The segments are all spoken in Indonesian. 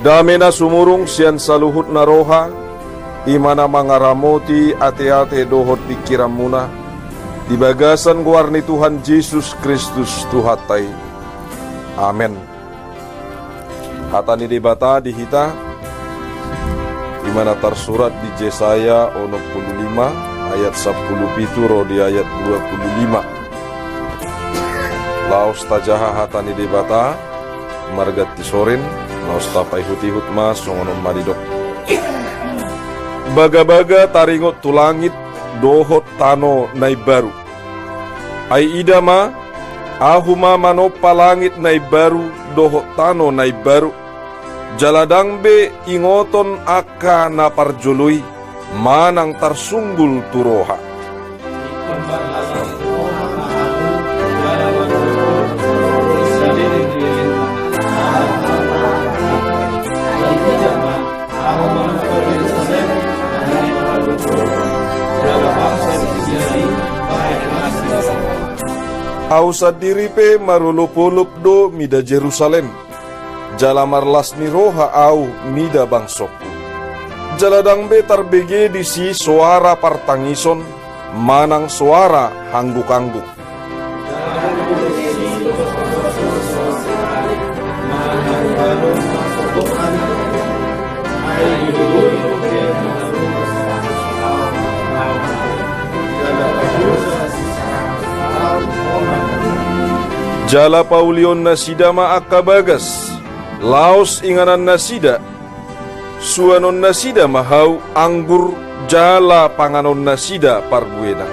Dami na sumurong siyan sa luhut na roha, imana mangaramoti ate-ate dohot pikiran muna, dibagasan guar ni Tuhan Yesus Kristus Tuhatay. Amen. Hata ni dibata dihita, imana tersurat di Yesaya 65 ayat 10 ro di ayat 25. Laos tajaha hata ni dibata, margat tisorin, laos tapai hutihut mas songonon maridok. Baga-baga taringot tulangit dohot tano nai baru. Ai idama ahuma manopa langit nai baru dohot tano nai baru. Jaladang be ingoton aka na parjului manang tarsunggul turoha. Ausad diripe marulup-ulup do mida Jerusalem, jala marlas ni roha au mida bangsokku. Jaladang be tarbege di si suara partangison, manang suara hangguk-hangguk. Jala paulion nasida maaka bagas, laos inganan nasida, suanon nasida mahau anggur jala panganon nasida parbuena.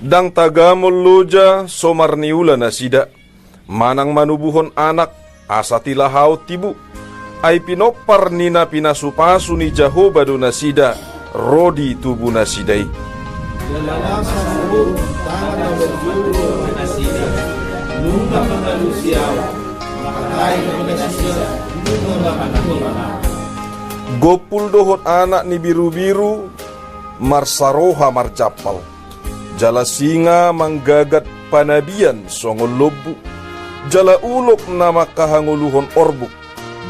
Dang tagamol loja somarniula nasida, manang manubuhon anak asatilahaw tibu, ay pinopar nina pinasupasu ni Jehovah do nasida, rodi tubu nasidai. Gopul dohot anak ni biru-biru, marsaroha marjapal. Jala singa manggagat panabian songol lobu, jala ulok nama kahanguluhon orbuk,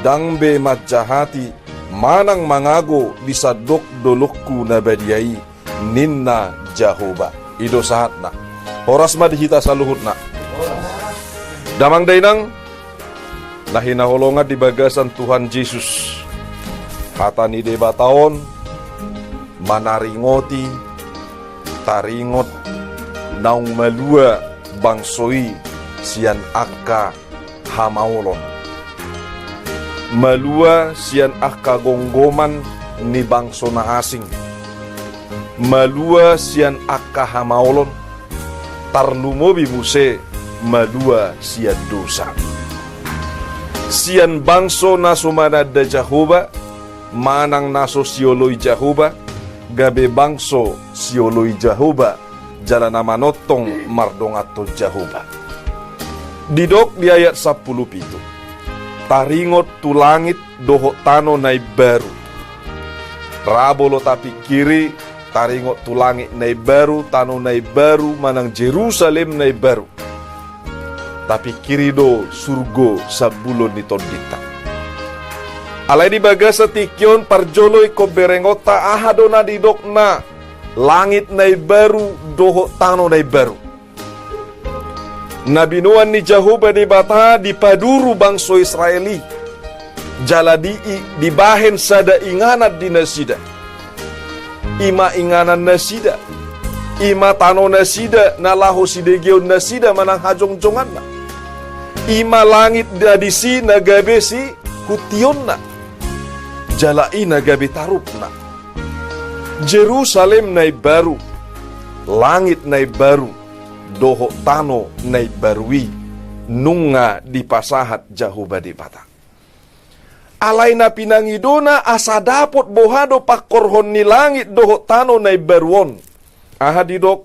dangbe majahati, manang mangago bisa dok dolokku nabadiai, ninna Jehovah. Ido sahatna, horas madihita saluhutna. Damang dainang, nahinaholongan di bagasan Tuhan Yesus. Hata ni debataon, manaringoti, taringot, naung malua bangsoi sian akka hamaulon. Malua sian akka gonggoman ni bangso na asing. Malua sian akka hamaulon, tarlumobi muse malua sian dosa. Sian bangso na sumanada Jehovah, manang naso sioloi Jehovah, gabe bangso sioloi Jehovah, jala nama notong mardongato Jehovah. Didok di ayat 10 pitu, taringot tulangit doho tano nai baru. Rabolo tapi kiri, taringot tulangit nai baru, tano nai baru, manang Jerusalem nai baru. Tapi kiri do surgo sabulon ni tondita. Alai di bagasa tikyon parjoloi ko berengota ahadona didokna langit nai baru doho tano nai baru. Nabinuan ni Jehovah di bata di paduru bangso Israeli. Jaladi di bahen sada inganat di nasida. Ima inganan nasida. Ima tano nasida nalahu sidegion nasida manang hajong-jongan na. Ima langit dadisi nagabe si hution na. Jalai nagabe tarup na. Jerusalem nai baru, langit nai baru, doho tano nai barui, nunga di pasahat Jehovah di bata. Alay na pinangidona asa dapot bohado pakorhon ni langit doho tano nai baruon. Ahadidok,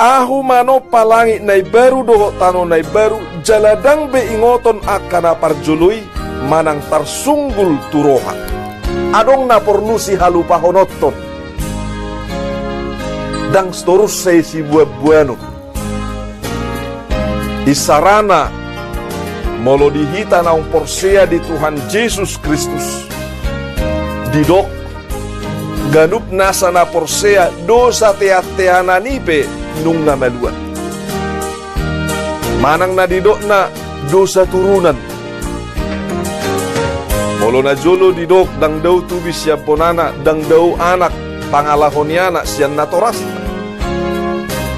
Ahu mano palangi nai baru doho tano nai baru, jaladang be ingoton akana parjului, manang tarsunggul turoha. Adong na porlusi halupa honoton. Dang storus say si buah-buano. Isarana molo dihita naung porsea di Tuhan Yesus Kristus. Didok ganup nasa na porsea dosa teat-teana nipe nung na maluan. Manang na didok na dosa turunan. Molo na jolo didok dang daw tubis siya ponana dang daw anak pangalahoniana siyan na toras.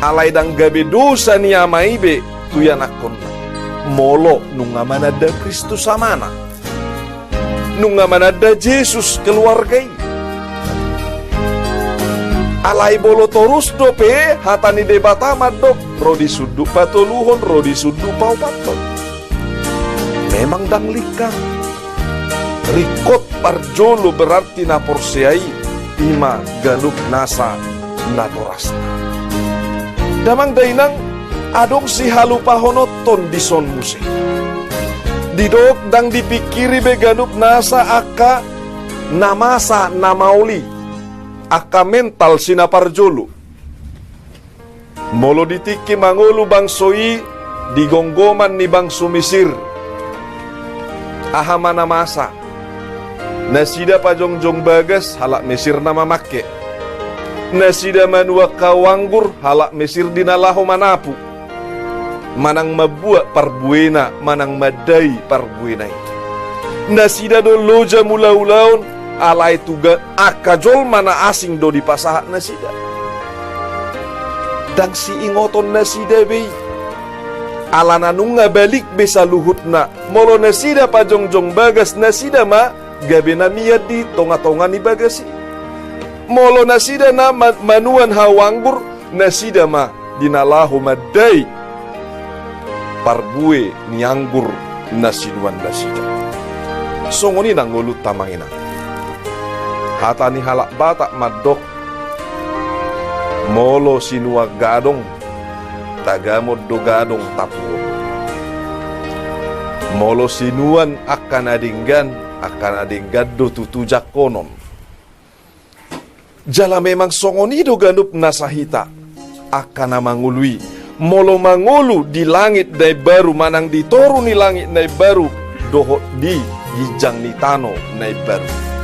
Alay dang gabi dosa niya maibe tuyan akon molo nung nga manada Kristus samana. Nung nga manada Jesus keluargay. Alay bolo torus dope hatani debata madok rodi sudu patuluhon rodi sudu paupaton. Memang dang likang. Rikot parjolo berarti na porsiai ima ganup nasa natorasta. Damang dainang adong si halupa honoton di son musik. Didok dang dipikiri be ganup nasa aka namasa namauli. Aka mental sinaparjolo. Molo ditiki mangulu bang soi digonggoman ni bang sumisir. Aha mana masa. Nasida pajongjong bagas halak mesir nama make. Nasida manua kawanggur halak mesir dinalaho manapu. Manang mabuak parbuena, manang madai parbuenai. Nasida do loja mulaulaun alai tuga akajol mana asing do di pasahat nasida. Dang si ingoton nasida bei. Alana nunga balik besa luhutna. Molo nasida pajongjong bagas nasida ma gabe na miyad di tonga-tonga ni bagasi. Molo nasida na manuan hawanggur nasida ma dinalahu madai parbue nianggur nasiduan nasida. Songoni nang ngulut tamangina. Hata ni halak batak madok molo sinua gadong tagamod do gadong tapu. Molo sinuan akan adinggan do tutujak konon. Jala memang songonido ganup nasahita akan mangului. Molo mangulu di langit dai baru manang ditoru ni langit nai baru doho di gijang ni tano nai baru.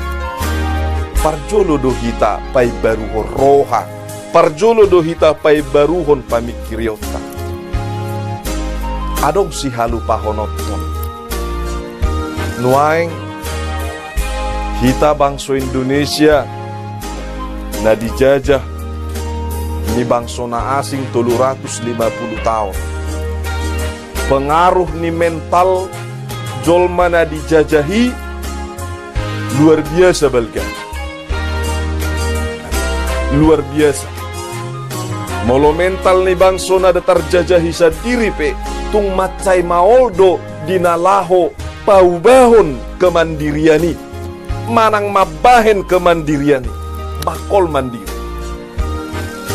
Parjolo do hita pai baru roha. Parjolo do hita pai baruhon pamikiriota. Adong si halupa honoton. Nuaing hita bangsa Indonesia na dijajah ni bangsa na asing 350 tahun. Pengaruh ni mental jolma na dijajahi luar biasa balga. Luar biasa. Molo mental ni bangsa na terjajahi sa diri pe tung macai maoldo dinalaho paubahon kemandiriani. Manang mabahen kemandiriani. Bakol mandiri.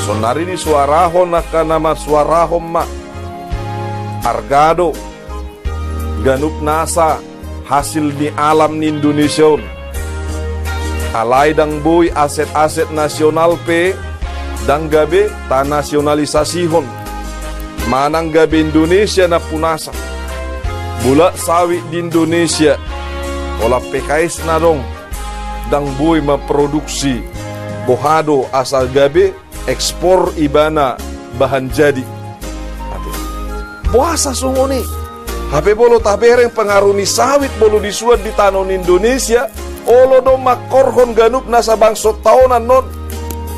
Sonari di suarahon akan nama suarahon ma argado ganup nasa hasil di alam ni Indonesia. Alai dang boy aset-aset nasional pe dang gabe ta nasionalisasihon. Manang gabe Indonesia na punasa. Bula sawit di Indonesia. Ola PKS na dong dang boy maproduksi bohado asal gabe ekspor ibana bahan jadi. Puasa sungoni. Hape bolo tabereng pengaruh ni sawit bolo disuat di tanon Indonesia. Olo do makorhon ganup nasa bangso taonan non.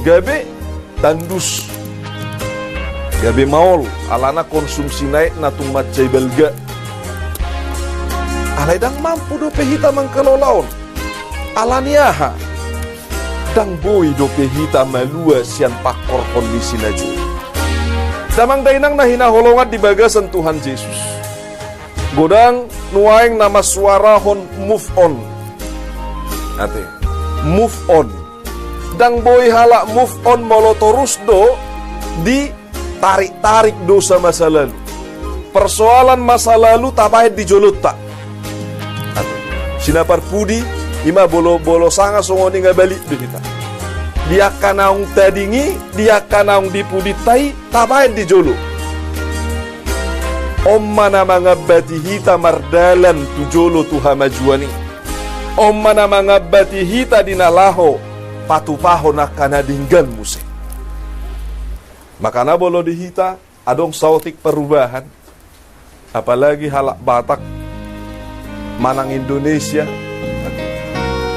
Gabe tandus. Gabe maol alana konsumsi naik na tung macai belga. Alay dang mampu do pehita mangkelolaon. Alaniaha. Dang boy do pehita malua sian pakor kondisi naju. Damang dainang nahinaholongan di bagasan Tuhan Yesus. Godang nuaing nama suarahon move on. Ate, move on. Dang boy halak move on molo torus do di tarik-tarik dosa masa lalu. Persoalan masa lalu tabahet dijolot tak. Sinapar pudi ima bolo-bolo sanga songoni nga balik kita. Dia kanaung tadingi, dia kanaung dipuditai, tabahet dijolo. Mana mga batihita mardalan tujolo tuha majuani. Mana mga batihita dinalaho patupaho na kanadinggan musik. Makana bolo dihita adong sautik perubahan. Apalagi halak Batak manang Indonesia.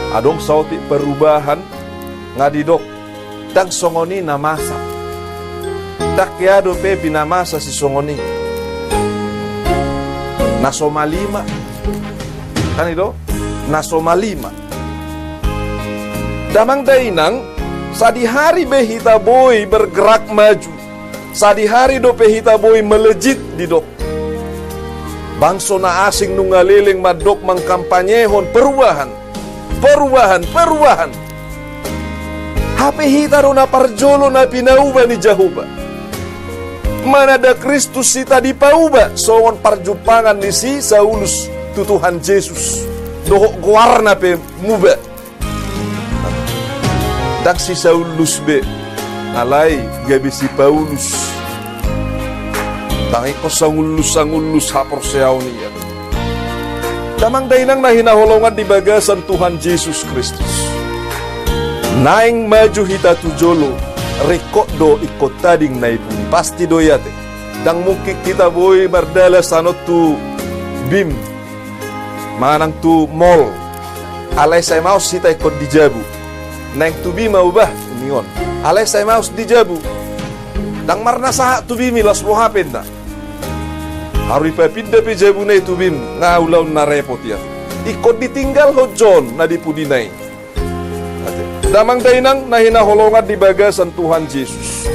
Adong sautik perubahan ngadidok dang songoni namasa. Dakyado pe binamasa si songoni. Nasomalima. Kan itu? Nasomalima. Damang dainang, sadi hari behita boy bergerak maju. Sadi hari do behita boy melejit di dok. Bangso na asing nungaliling madok mangkampanyehon perubahan. Perubahan. Hape hita ro na parjolo na pinauba ni Jahuba. Mana ada Kristus sita di pauba songon parjumpangan ni si Saulus tu Tuhan Yesus dohok guarna pe muba dak si Saulus be alai gabi si Paulus tangi ko sangulus hapor seaw niya damang dainang nahinaholongan di bagasan Tuhan Yesus Kristus naing maju hita tujolo rekod do ikot tading naipun pasti doyate dang mungkin kita boy bardala sanot tu bim manang tu mall alay say maus sita ikot dijabu neng tu bim maubah union alay say maus dijabu dang marna saha tu bim ilas mo hapen na harui papinda pe jabu na tu bim ngaulaw na repot ya ikot ditinggal ho John na dipudinay. Damang dainang nahinaholongan di bagasan Tuhan Yesus.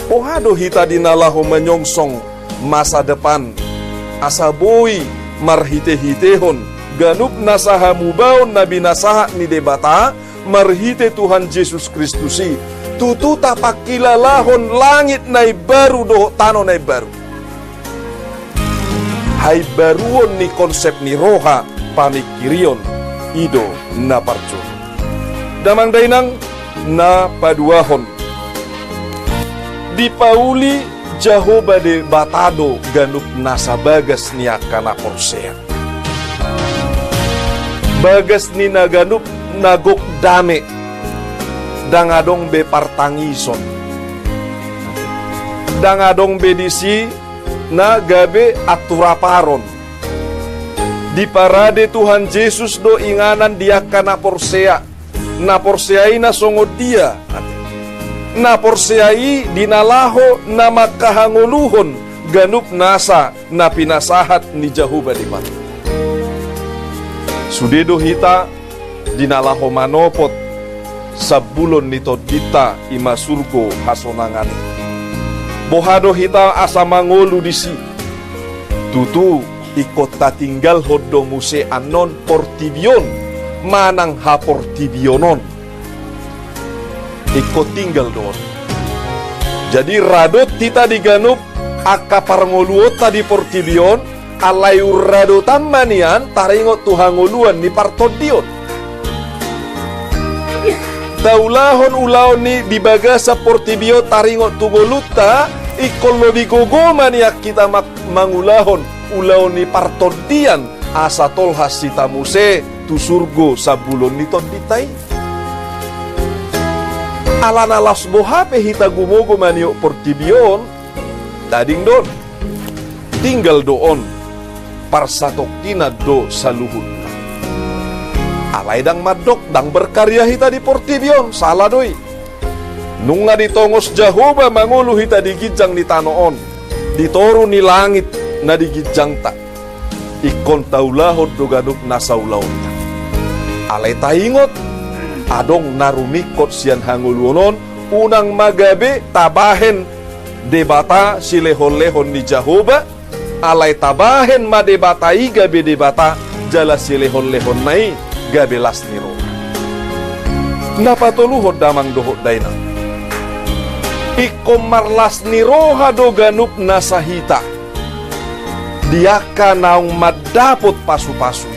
Pohado hita dinalaho menyongsong masa depan. Asaboy marhite-hitehon. Ganup nasaha mubaon na binasaha ni debata. Marhite Tuhan Yesus Kristusi. Tutu tapakilalahon langit na baru doho tano na baru. Hai baruon ni konsep ni roha pamikirion. Ido na parco. Damang dainang na paduahon di pauli Jahoba de batado ganup nasa bagas niya kana porsea bagas ni naganup nagok dame dangadong be partangison dangadong be disi na gabe aturaparon di parade Tuhan Yesus do inganan dia kana porsea na porsiai na songod dia na porsiai dinalaho na makahanguluhon ganup nasa na pinasahat ni Jahuba di mata sudedo hita dinalaho manopot sabulon nito dita ima surgo hasonangani bohado hita asa mangolu disi tutu ikot tatinggal hodo muse anon portibion manang hapor tibionon ikut tinggal doon jadi radot kita diganup akaparngoluot tadi portibion alayur radotan manian taringot tuhangoluan ni partodion daulahon ulaon ni dibagasa portibio taringot tugoluta ikol lobi gogo maniak kita mangulahon ulaon ni partodian asa tolhas sita muse tu surgo sabulon nito ditay alanalas bohape hita gumogo manio portibion dading don tinggal doon parsatok tina do saluhut alay dang madok dang berkarya hita di portibion salah doi nung nga ditongos Jahoba mangulu hita digijang ni tanoon ditoru ni langit na digijang ta ikon taulahod do ganup nasaulaon alay taingot adong narumikot siyan hanguluonon unang magabe tabahen debata silehon-lehon ni Jahoba alay tabahen madebatai gabe debata jala silehon-lehon nai gabe las niro napatuluhod damang dohot dainang Iko marlas ni roha do ganup nasahita. Diaka naung madapot pasu-pasu.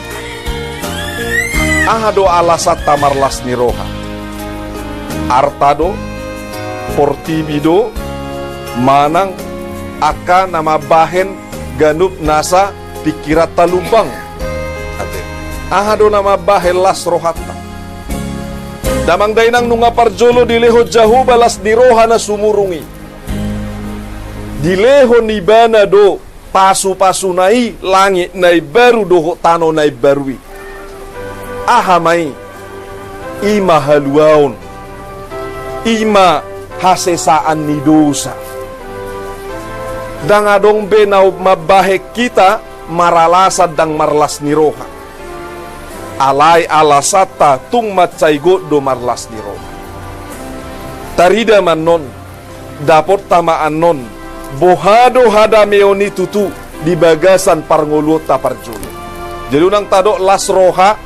Ahado alasat tamarlas ni roha. Artado, portibido, manang aka nama bahen ganup nasa pikirat talumbang. Ate, ahado nama bahen las rohatta. Damang dainang nunga parjolo dileho jahu balas ni roha na sumurungi. Dileho ni bana do pasu-pasu nai langit nai baru doho tano nai barui. Ahamai ima haluaon, ima hasesaan ni dosa. Dangadong benau mabahek kita maralasad dang marlas ni roha. Alai alasata tung matsaigo do marlas ni roha. Tarida manon, dapot tamaan non, bohado hada meoni tutu di bagasan parngolo taparjolo. Jadi unang tado las roha,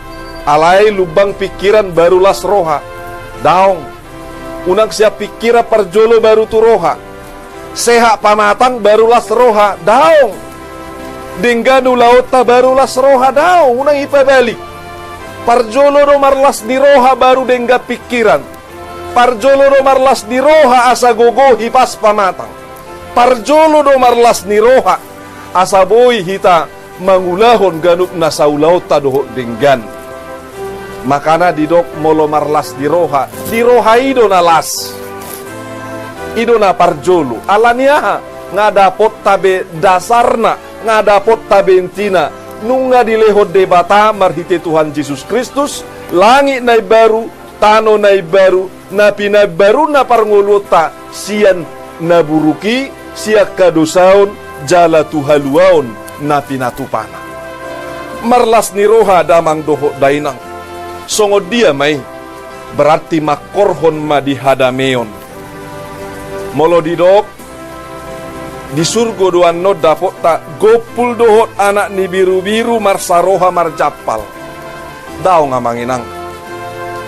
alai lubang pikiran baru las roha. Daong, unang siap pikira parjolo baru tu roha. Seha pamatang baru las roha. Daong, dingganu laut ta baru las roha. Daong, unang ipabalik. Parjolo do marlas di roha baru dengga pikiran. Parjolo do marlas di roha asa gogo hipas pamatang. Parjolo do marlas ni roha asa boy hita mangulahon ganup na saulaw ta doho denggan. Makana didok molo marlas di roha ido na las. Ido na parjolo. Alaniaha nga dapot tabe dasarna, nga dapot tabe intina. Nunga dilehod debata marhite Tuhan Yesus Kristus, langit nai baru, tano nai baru, na pinabaru na parnguluta, siyan naburuki, siyak kadosaon, jala tuhaluaon na pinatupana. Marlas ni roha damang doho dainang. Songod dia may, berarti makorhon madihadameon. Molo didok, di surgo doan no dapot tak gopul dohot anak ni biru-biru marsaroha marjapal. Daw nga manginang.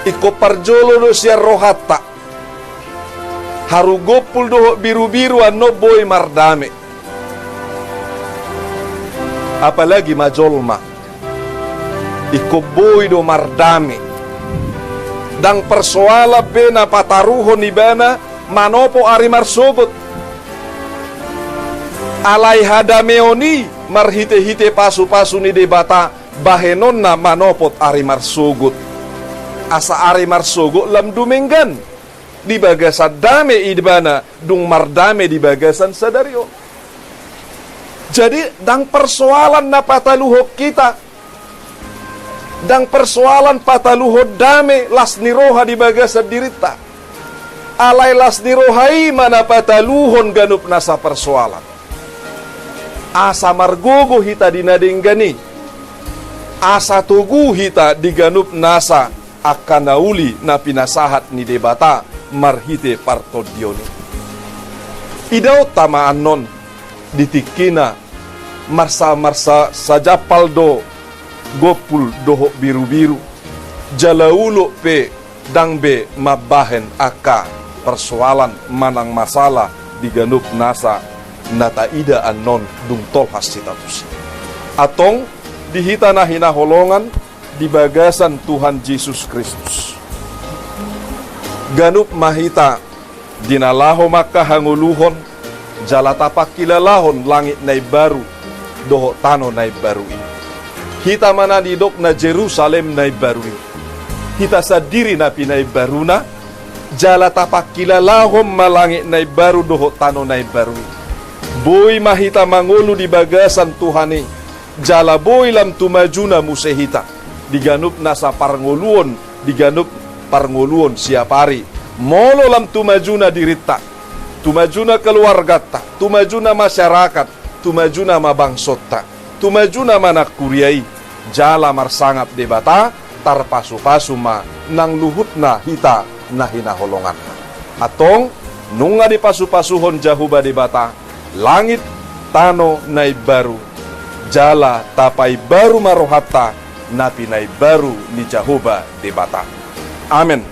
Iko parjolo do siya rohata. Haru gopul dohot biru-biru ano boy mardame. Apalagi majolma. Iko boy do mardame. Dang persoala bena pataruhon ni bana manopo ari marsogot. Alai hadameoni marhite-hite pasu-pasu ni debata bahenon na manopot ari marsugut. Asa ari marsugut lam dumenggan. Di bagasan dame idbana dung mardame di bagasan sadario. Jadi dang persoalan na pataluhok kita. Dang persoalan pataluhok dame las niroha di bagasan dirita. Alai las nirohai mana pataluhon ganup nasa persoalan. Asa margogo hita dinadinggani. Asa tugu hita diganup nasa akanauli na pinasahat ni debata marhite partodioni. Idaw tamaan non ditikina marsa-marsa saja paldo gopul doho biru-biru. Jalaulo pe dangbe mabahen aka persoalan manang masalah diganup nasa nataida anon dung tolhas citatus. Atong dihita na hinaholongan di bagasan Tuhan Yesus Kristus. Ganup mahita dinalaho makahanguluhon jala tapak kilalahon langit nai baru doho tano nai baru ini. Hita mana didok na Jerusalem nai baru ini. Hita sadiri na pinai baruna jala tapak kilalahon malangit nai baru doho tano nai baru ini. Boy mahita mangulu di bagasan Tuhani. Jala boy lam tumajuna musehita. Diganup nasa parnguluon. Diganup parnguluon siapari. Molo lam tumajuna dirita. Tumajuna keluargata. Tumajuna masyarakat. Tumajuna mabangsota. Tumajuna manak kuriai. Jala marsangap debata. Tarpasu-pasu ma nang luhutna hita na hinaholongan. Atong nunga di pasu-pasuhon jahuba debata. Langit tano nai baru, jala tapai baru marohata, napi nai baru ni Jahoba debata. Amin.